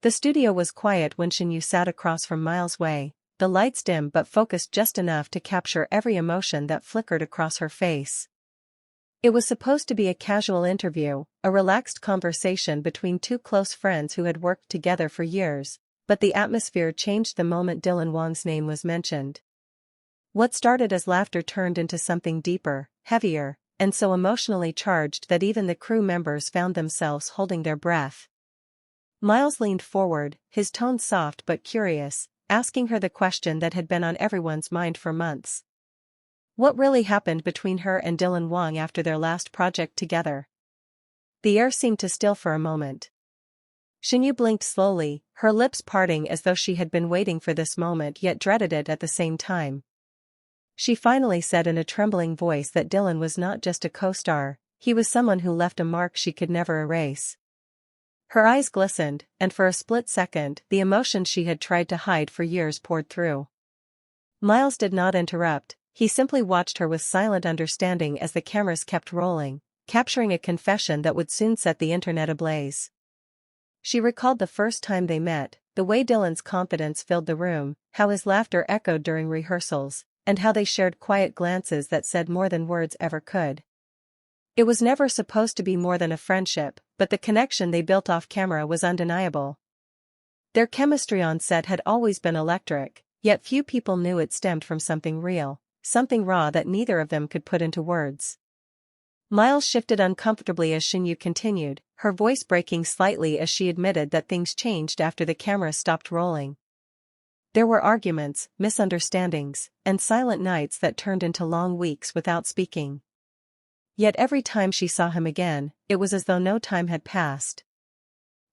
The studio was quiet when Shen Yue sat across from Miles Wei, the lights dim but focused just enough to capture every emotion that flickered across her face. It was supposed to be a casual interview, a relaxed conversation between two close friends who had worked together for years, but the atmosphere changed the moment Dylan Wang's name was mentioned. What started as laughter turned into something deeper, heavier, and so emotionally charged that even the crew members found themselves holding their breath. Miles leaned forward, his tone soft but curious, asking her the question that had been on everyone's mind for months. What really happened between her and Dylan Wang after their last project together? The air seemed to still for a moment. Shen Yue blinked slowly, her lips parting as though she had been waiting for this moment yet dreaded it at the same time. She finally said in a trembling voice that Dylan was not just a co-star, he was someone who left a mark she could never erase. Her eyes glistened, and for a split second, the emotion she had tried to hide for years poured through. Miles did not interrupt, he simply watched her with silent understanding as the cameras kept rolling, capturing a confession that would soon set the internet ablaze. She recalled the first time they met, the way Dylan's confidence filled the room, how his laughter echoed during rehearsals, and how they shared quiet glances that said more than words ever could. It was never supposed to be more than a friendship, but the connection they built off camera was undeniable. Their chemistry on set had always been electric, yet few people knew it stemmed from something real, something raw that neither of them could put into words. Miles shifted uncomfortably as Shen Yue continued, her voice breaking slightly as she admitted that things changed after the camera stopped rolling. There were arguments, misunderstandings, and silent nights that turned into long weeks without speaking. Yet every time she saw him again, it was as though no time had passed.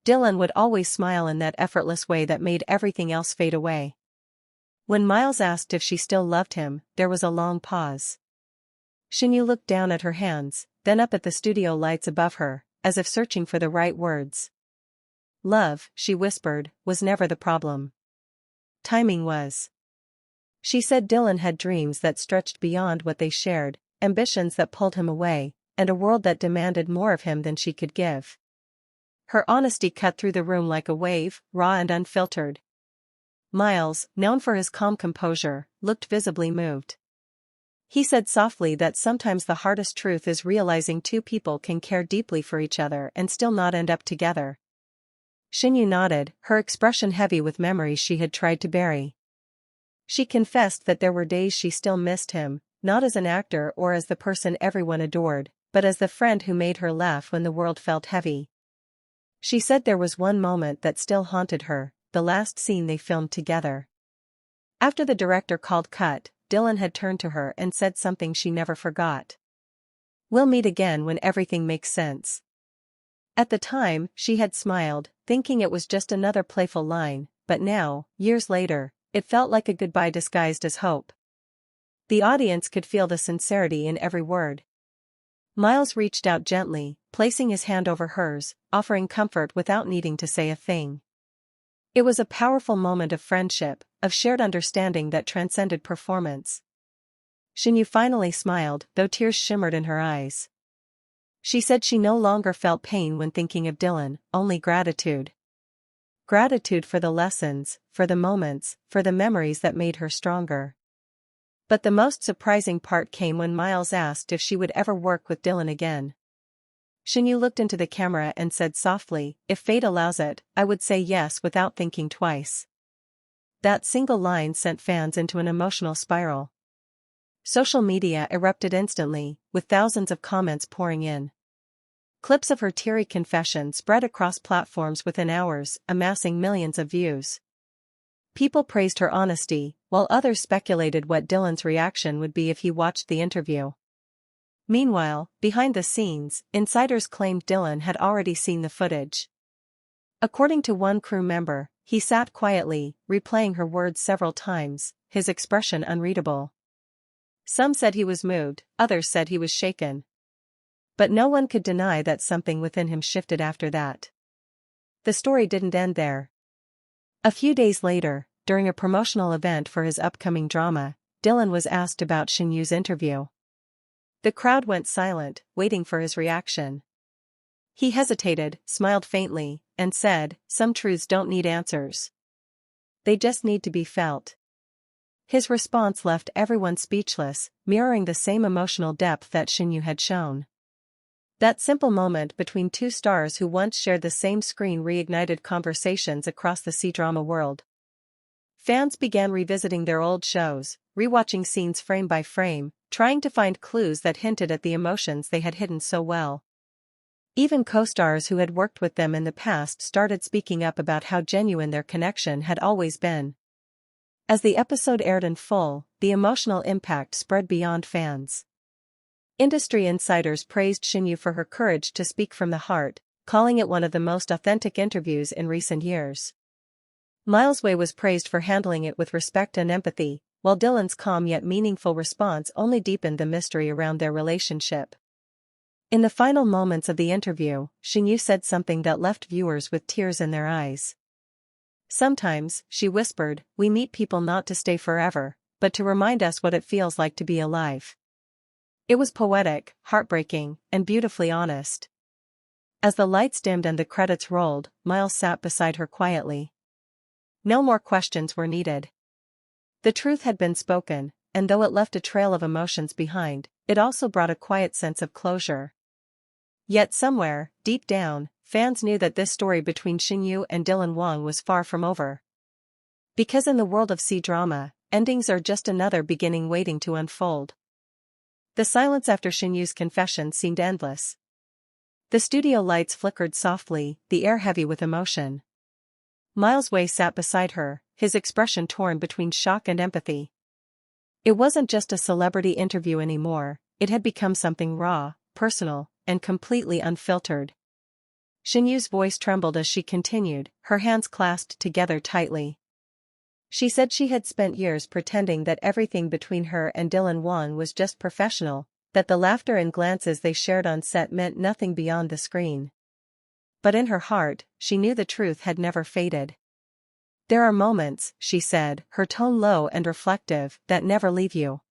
Dylan would always smile in that effortless way that made everything else fade away. When Miles asked if she still loved him, there was a long pause. Shen Yue looked down at her hands, then up at the studio lights above her, as if searching for the right words. Love, she whispered, was never the problem. Timing was. She said Dylan had dreams that stretched beyond what they shared, ambitions that pulled him away, and a world that demanded more of him than she could give. Her honesty cut through the room like a wave, raw and unfiltered. Miles, known for his calm composure, looked visibly moved. He said softly that sometimes the hardest truth is realizing two people can care deeply for each other and still not end up together. Shen Yue nodded, her expression heavy with memories she had tried to bury. She confessed that there were days she still missed him, not as an actor or as the person everyone adored, but as the friend who made her laugh when the world felt heavy. She said there was one moment that still haunted her, the last scene they filmed together. After the director called cut, Dylan had turned to her and said something she never forgot. "We'll meet again when everything makes sense." At the time, she had smiled, thinking it was just another playful line, but now, years later, it felt like a goodbye disguised as hope. The audience could feel the sincerity in every word. Miles reached out gently, placing his hand over hers, offering comfort without needing to say a thing. It was a powerful moment of friendship, of shared understanding that transcended performance. Shen Yue finally smiled, though tears shimmered in her eyes. She said she no longer felt pain when thinking of Dylan, only gratitude. Gratitude for the lessons, for the moments, for the memories that made her stronger. But the most surprising part came when Miles asked if she would ever work with Dylan again. Shen Yue looked into the camera and said softly, "If fate allows it, I would say yes without thinking twice." That single line sent fans into an emotional spiral. Social media erupted instantly, with thousands of comments pouring in. Clips of her teary confession spread across platforms within hours, amassing millions of views. People praised her honesty, while others speculated what Dylan's reaction would be if he watched the interview. Meanwhile, behind the scenes, insiders claimed Dylan had already seen the footage. According to one crew member, he sat quietly, replaying her words several times, his expression unreadable. Some said he was moved, others said he was shaken. But no one could deny that something within him shifted after that. The story didn't end there. A few days later, during a promotional event for his upcoming drama, Dylan was asked about Shen Yue's interview. The crowd went silent, waiting for his reaction. He hesitated, smiled faintly, and said, "Some truths don't need answers. They just need to be felt." His response left everyone speechless, mirroring the same emotional depth that Shen Yue had shown. That simple moment between two stars who once shared the same screen reignited conversations across the C-drama world. Fans began revisiting their old shows, rewatching scenes frame by frame, trying to find clues that hinted at the emotions they had hidden so well. Even co-stars who had worked with them in the past started speaking up about how genuine their connection had always been. As the episode aired in full, the emotional impact spread beyond fans. Industry insiders praised Shen Yue for her courage to speak from the heart, calling it one of the most authentic interviews in recent years. Miles Wei was praised for handling it with respect and empathy, while Dylan's calm yet meaningful response only deepened the mystery around their relationship. In the final moments of the interview, Shen Yue said something that left viewers with tears in their eyes. "Sometimes," she whispered, "we meet people not to stay forever, but to remind us what it feels like to be alive." It was poetic, heartbreaking, and beautifully honest. As the lights dimmed and the credits rolled, Miles sat beside her quietly. No more questions were needed. The truth had been spoken, and though it left a trail of emotions behind, it also brought a quiet sense of closure. Yet somewhere, deep down, fans knew that this story between Shen Yue and Dylan Wang was far from over. Because in the world of C-drama, endings are just another beginning waiting to unfold. The silence after Shen Yue's confession seemed endless. The studio lights flickered softly, the air heavy with emotion. Miles Wei sat beside her, his expression torn between shock and empathy. It wasn't just a celebrity interview anymore, it had become something raw, personal, and completely unfiltered. Shen Yue's voice trembled as she continued, her hands clasped together tightly. She said she had spent years pretending that everything between her and Dylan Wang was just professional, that the laughter and glances they shared on set meant nothing beyond the screen. But in her heart, she knew the truth had never faded. "There are moments," she said, her tone low and reflective, "that never leave you.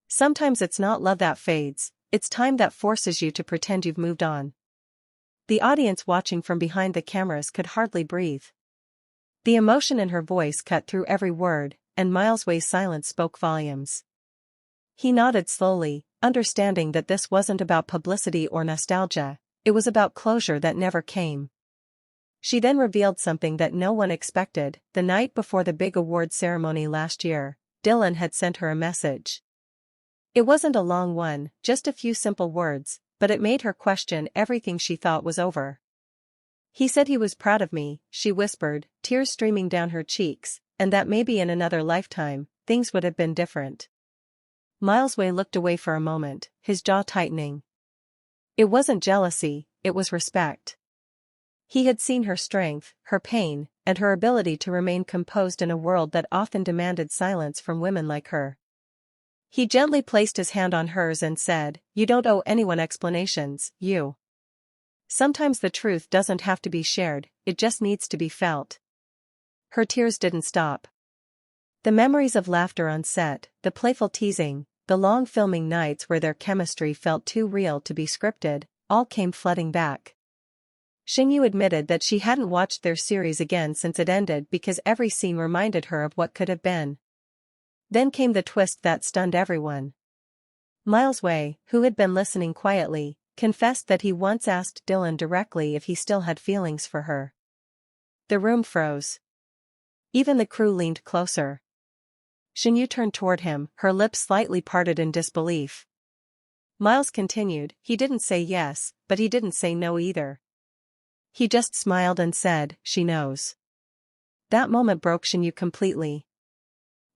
Sometimes it's not love that fades, it's time that forces you to pretend you've moved on." The audience watching from behind the cameras could hardly breathe. The emotion in her voice cut through every word, and Miles Wei's silence spoke volumes. He nodded slowly, understanding that this wasn't about publicity or nostalgia, it was about closure that never came. She then revealed something that no one expected. The night before the big award ceremony last year, Dylan had sent her a message. It wasn't a long one, just a few simple words, but it made her question everything she thought was over. "He said he was proud of me," she whispered, tears streaming down her cheeks, "and that maybe in another lifetime, things would have been different." Miles Wei looked away for a moment, his jaw tightening. It wasn't jealousy, it was respect. He had seen her strength, her pain, and her ability to remain composed in a world that often demanded silence from women like her. He gently placed his hand on hers and said, "You don't owe anyone explanations, you. Sometimes the truth doesn't have to be shared, it just needs to be felt." Her tears didn't stop. The memories of laughter on set, the playful teasing, the long filming nights where their chemistry felt too real to be scripted, all came flooding back. Shen Yue admitted that she hadn't watched their series again since it ended because every scene reminded her of what could have been. Then came the twist that stunned everyone. Miles Wei, who had been listening quietly, confessed that he once asked Dylan directly if he still had feelings for her. The room froze. Even the crew leaned closer. Shen Yue turned toward him, her lips slightly parted in disbelief. Miles continued, "He didn't say yes, but he didn't say no either. He just smiled and said, 'She knows.'" That moment broke Shen Yue completely.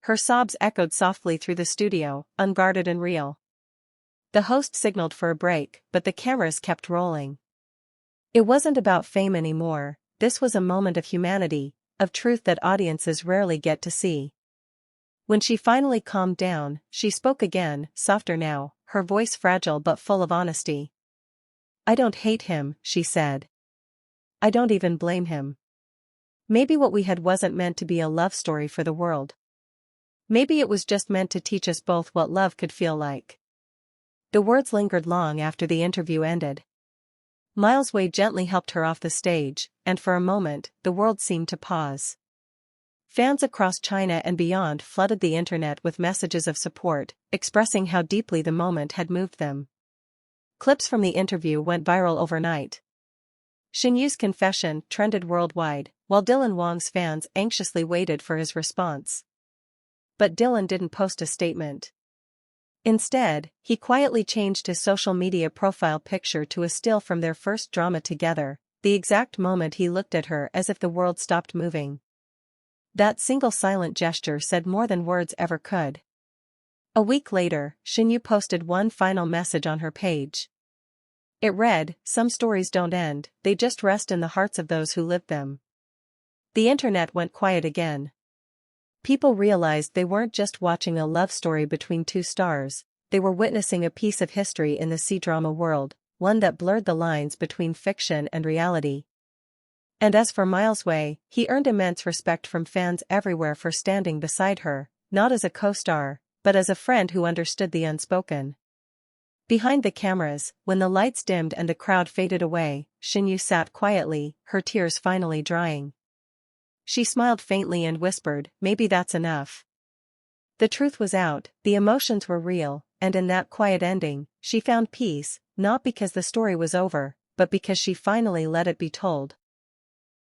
Her sobs echoed softly through the studio, unguarded and real. The host signaled for a break, but the cameras kept rolling. It wasn't about fame anymore, this was a moment of humanity, of truth that audiences rarely get to see. When she finally calmed down, she spoke again, softer now, her voice fragile but full of honesty. "I don't hate him," she said. "I don't even blame him. Maybe what we had wasn't meant to be a love story for the world. Maybe it was just meant to teach us both what love could feel like." The words lingered long after the interview ended. Miles Wei gently helped her off the stage, and for a moment, the world seemed to pause. Fans across China and beyond flooded the internet with messages of support, expressing how deeply the moment had moved them. Clips from the interview went viral overnight. Shen Yue's confession trended worldwide, while Dylan Wang's fans anxiously waited for his response. But Dylan didn't post a statement. Instead, he quietly changed his social media profile picture to a still from their first drama together, the exact moment he looked at her as if the world stopped moving. That single silent gesture said more than words ever could. A week later, Shen Yue posted one final message on her page. It read, "Some stories don't end, they just rest in the hearts of those who lived them." The internet went quiet again. People realized they weren't just watching a love story between two stars, they were witnessing a piece of history in the CDrama world, one that blurred the lines between fiction and reality. And as for Miles Wei, he earned immense respect from fans everywhere for standing beside her, not as a co-star, but as a friend who understood the unspoken. Behind the cameras, when the lights dimmed and the crowd faded away, Shen Yue sat quietly, her tears finally drying. She smiled faintly and whispered, "Maybe that's enough." The truth was out, the emotions were real, and in that quiet ending, she found peace, not because the story was over, but because she finally let it be told.